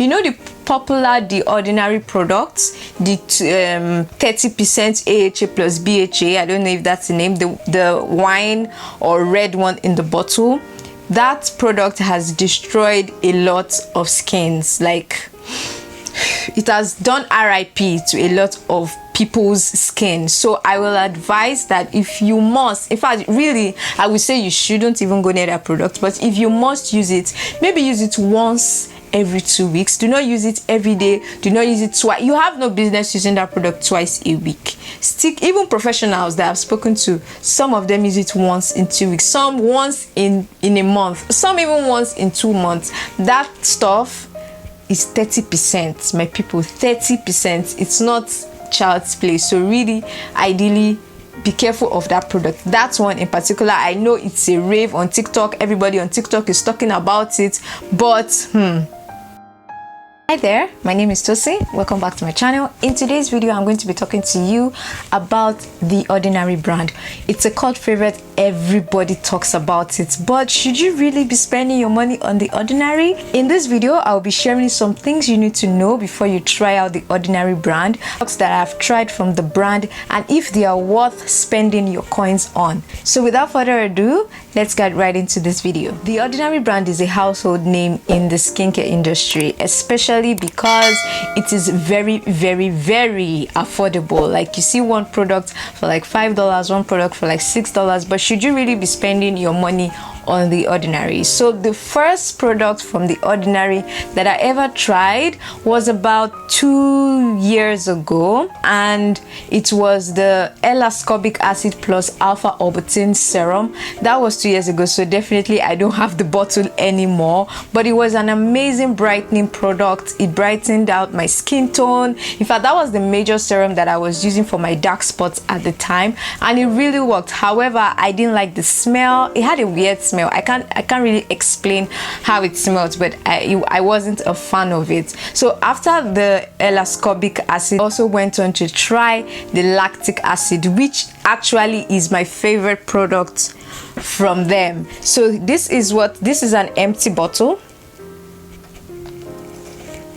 You know the popular The Ordinary products, the 30% AHA plus BHA, I don't know if that's the name, the wine or red one in the bottle. That product has destroyed a lot of skins. Like, it has done RIP to a lot of people's skin. So I will advise that if you must, in fact, really, I would say you shouldn't even go near that product, but if you must use it, maybe use it once every 2 weeks. Do not use it every day. Do not use it twice. You have no business using that product twice a week. Even professionals that I've spoken to, some of them use it once in 2 weeks, some once in a month, some even once in 2 months. That stuff is 30%, my people. 30%. It's not child's play. So really, ideally, be careful of that product. That one in particular, I know it's a rave on TikTok. Everybody on TikTok is talking about it, but Hi there, my name is Tosi. Welcome back to my channel. In today's video, I'm going to be talking to you about The Ordinary brand. It's a cult favorite. Everybody talks about it, but should you really be spending your money on The Ordinary? In this video, I'll be sharing some things you need to know before you try out The Ordinary brand, products that I've tried from the brand, and if they are worth spending your coins on. So without further ado, let's get right into this video. The Ordinary brand is a household name in the skincare industry, especially because it is very affordable. Like, you see one product for like $5, one product for like $6, but should you really be spending your money on The Ordinary? So the first product from The Ordinary that I ever tried was about 2 years ago, and it was the L-Ascorbic acid plus alpha Arbutin serum. That was 2 years ago, so definitely I don't have the bottle anymore, but it was an amazing brightening product. It brightened out my skin tone. In fact, that was the major serum that I was using for my dark spots at the time, and it really worked. However, I didn't like the smell. It had a weird smell. I can't really explain how it smelled, but I wasn't a fan of it. So after the L-Ascorbic acid, I also went on to try the lactic acid, which actually is my favorite product from them. So this is an empty bottle.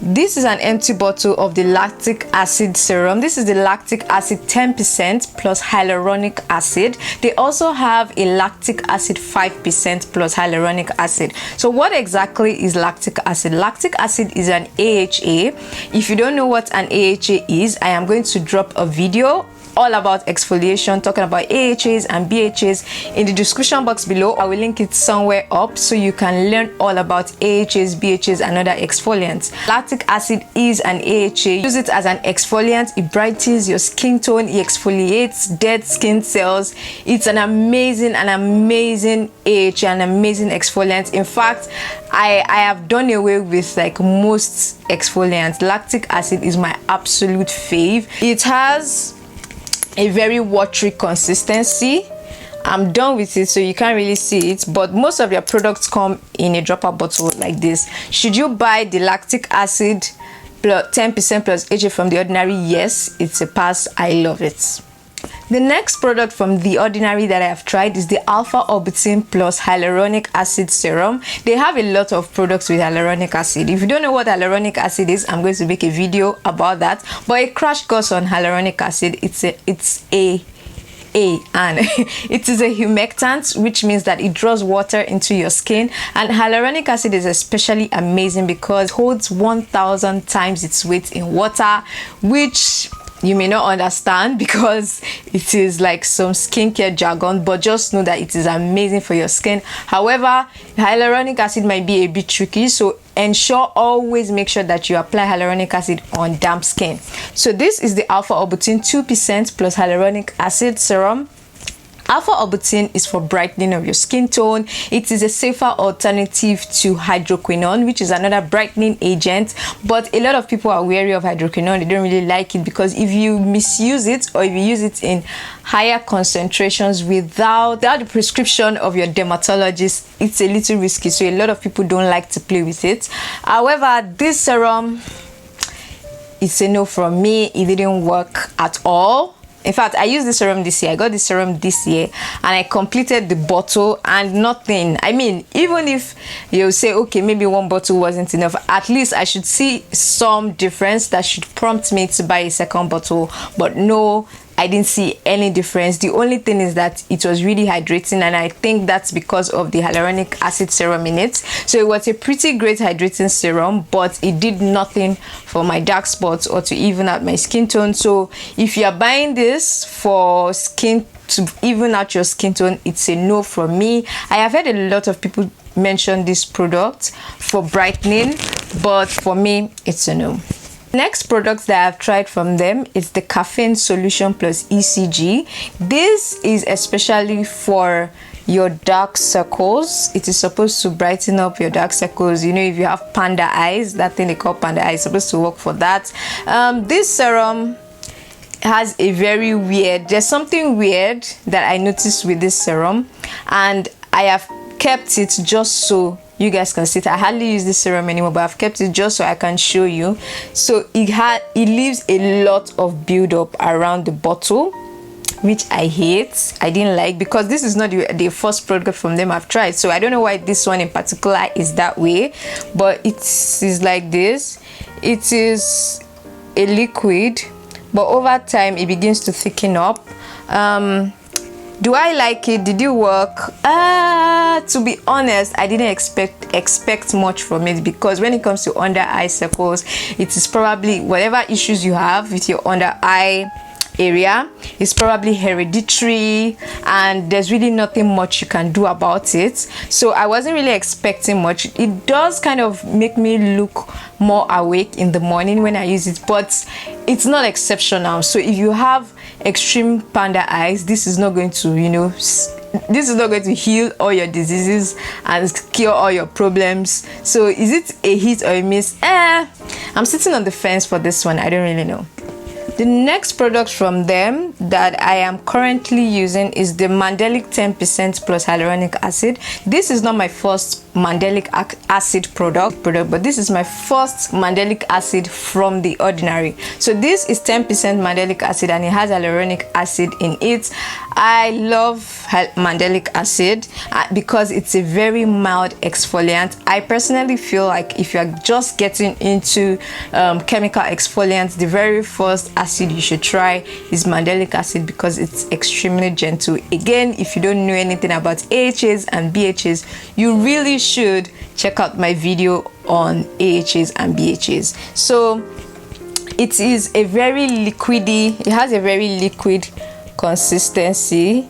This is an empty bottle of the lactic acid serum. This is the lactic acid 10% plus hyaluronic acid. They also have a lactic acid 5% plus hyaluronic acid. So what exactly is lactic acid? Lactic acid is an AHA. If you don't know what an AHA is, I am going to drop a video all about exfoliation, talking about AHAs and BHAs in the description box below. I will link it somewhere up so you can learn all about AHAs, BHAs, and other exfoliants. Lactic acid is an AHA. Use it as an exfoliant. It brightens your skin tone. It exfoliates dead skin cells. It's an amazing AHA, an amazing exfoliant. In fact, I have done away with like most exfoliants. Lactic acid is my absolute fave. It has a very watery consistency. I'm done with it, so you can't really see it, but most of their products come in a dropper bottle like this. Should you buy the lactic acid plus 10% plus AHA from The Ordinary? Yes, it's a pass. I love it. The next product from The Ordinary that I have tried is the alpha Arbutin plus hyaluronic acid serum. They have a lot of products with hyaluronic acid. If you don't know what hyaluronic acid is, I'm going to make a video about that, but a crash course on hyaluronic acid. It is a humectant, which means that it draws water into your skin, and hyaluronic acid is especially amazing because it holds 1,000 times its weight in water, which you may not understand because it is like some skincare jargon, but just know that it is amazing for your skin. However, hyaluronic acid might be a bit tricky, so always make sure that you apply hyaluronic acid on damp skin. So this is the alpha Arbutin 2% plus hyaluronic acid serum. Alpha Arbutin is for brightening of your skin tone. It is a safer alternative to hydroquinone, which is another brightening agent, but a lot of people are wary of hydroquinone. They don't really like it because if you misuse it or if you use it in higher concentrations without the prescription of your dermatologist, it's a little risky, so a lot of people don't like to play with it. However, this serum, it's a no from me. It didn't work at all. In fact, I used the serum this year. I got the serum this year and I completed the bottle and nothing. I mean, even if you say, okay, maybe one bottle wasn't enough, at least I should see some difference that should prompt me to buy a second bottle. But no, I didn't see any difference. The only thing is that it was really hydrating, and I think that's because of the hyaluronic acid serum in it. So it was a pretty great hydrating serum, but it did nothing for my dark spots or to even out my skin tone. So if you are buying this for skin, to even out your skin tone, it's a no from me. I have heard a lot of people mention this product for brightening, but for me it's a no. Next product that I've tried from them is the Caffeine Solution plus ECG. This is especially for your dark circles. It is supposed to brighten up your dark circles. You know, if you have panda eyes, that thing they call panda eyes is supposed to work for that. This serum has a very weird, there's something weird that I noticed with this serum, and I have kept it just so you guys can see it. I hardly use this serum anymore, but I've kept it just so I can show you. So it leaves a lot of build-up around the bottle, which I hate. I didn't like, because this is not the first product from them I've tried, so I don't know why this one in particular is that way, but it is like this. It is a liquid, but over time it begins to thicken up. Do I like it? Did it work? To be honest, I didn't expect much from it, because when it comes to under eye circles, it is probably whatever issues you have with your under eye area is probably hereditary, and there's really nothing much you can do about it. So I wasn't really expecting much. It does kind of make me look more awake in the morning when I use it, but it's not exceptional. So if you have extreme panda eyes, this is not going to, you know, this is not going to heal all your diseases and cure all your problems. So is it a hit or a miss? I'm sitting on the fence for this one. I don't really know. The next product from them that I am currently using is the Mandelic 10% plus hyaluronic acid. This is not my first Mandelic acid product, but this is my first Mandelic acid from the ordinary. So this is 10% Mandelic acid and it has hyaluronic acid in it. I love Mandelic acid because it's a very mild exfoliant. I personally feel like if you're just getting into chemical exfoliants, the very first acid you should try is Mandelic acid, because it's extremely gentle. Again, if you don't know anything about AHAs and BHAs, you really should check out my video on AHAs and BHAs. So it is a very liquidy, it has a very liquid consistency,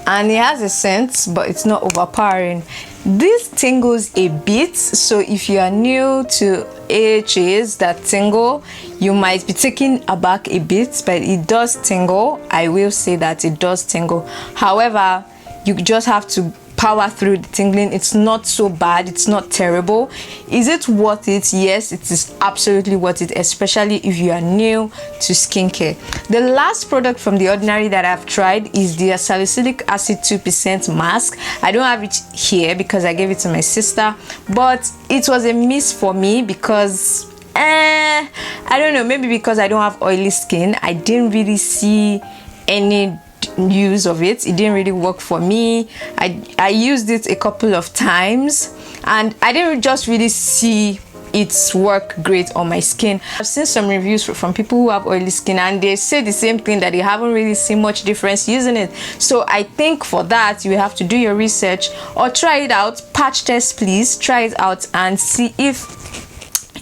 and it has a scent, but it's not overpowering. This tingles a bit, so if you are new to AHAs that tingle, you might be taken aback a bit, but it does tingle. I will say that it does tingle. However, you just have to power through the tingling. It's not so bad, it's not terrible. Is it worth it? Yes, it is absolutely worth it, especially if you are new to skincare. The last product from the ordinary that I've tried is the Salicylic acid 2% mask. I don't have it here because I gave it to my sister, but it was a miss for me because I don't know, maybe because I don't have oily skin, I didn't really see any use of it. It didn't really work for me. I used it a couple of times and I didn't just really see its work great on my skin. I've seen some reviews from people who have oily skin and they say the same thing, that they haven't really seen much difference using it. So I think for that you have to do your research or try it out. Patch test, please. Try it out and see if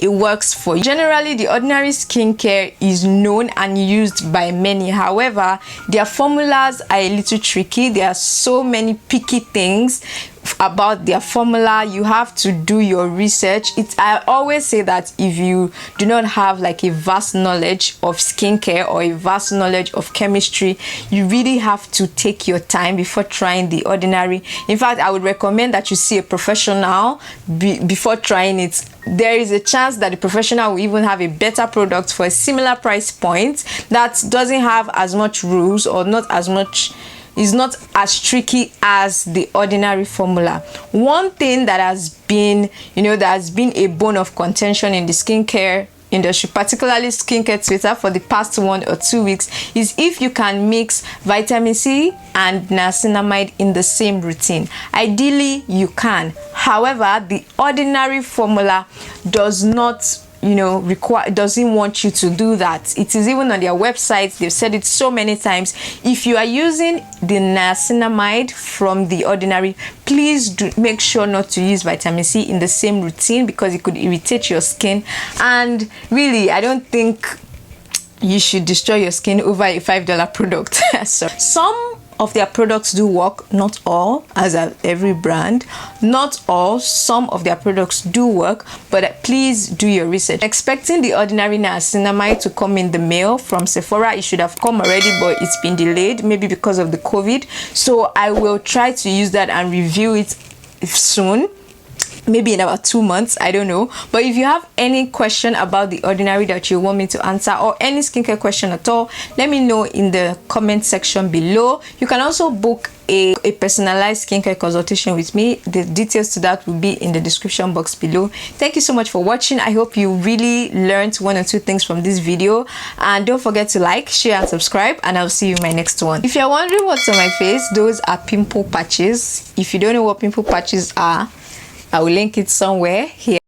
it works for you. Generally, the ordinary skincare is known and used by many. However, their formulas are a little tricky. There are so many picky things about their formula. You have to do your research. I always say that if you do not have like a vast knowledge of skincare or a vast knowledge of chemistry, you really have to take your time before trying the ordinary. In fact, I would recommend that you see a professional before trying it. There is a chance that the professional will even have a better product for a similar price point that doesn't have as much rules or not as much, is not as tricky as the ordinary formula. One thing that has been, that has been a bone of contention in the skincare industry, particularly skincare Twitter, for the past 1 or 2 weeks is if you can mix vitamin C and niacinamide in the same routine. Ideally, you can. However, the ordinary formula does not, doesn't want you to do that. It is even on their website. They've said it so many times. If you are using the niacinamide from the ordinary, please do make sure not to use vitamin C in the same routine, because it could irritate your skin. And really, I don't think you should destroy your skin over a $5 product. So some of their products do work, not all, as every brand. Not all, some of their products do work, but please do your research. Expecting the ordinary niacinamide to come in the mail from Sephora. It should have come already, but it's been delayed, maybe because of the COVID. So I will try to use that and review it soon, maybe in about 2 months, I don't know. But if you have any question about the ordinary that you want me to answer, or any skincare question at all, let me know in the comment section below. You can also book a personalized skincare consultation with me. The details to that will be in the description box below. Thank you so much for watching. I hope you really learned 1 or 2 things from this video, and don't forget to like, share and subscribe, and I'll see you in my next one. If you're wondering what's on my face, those are pimple patches. If you don't know what pimple patches are, I will link it somewhere here.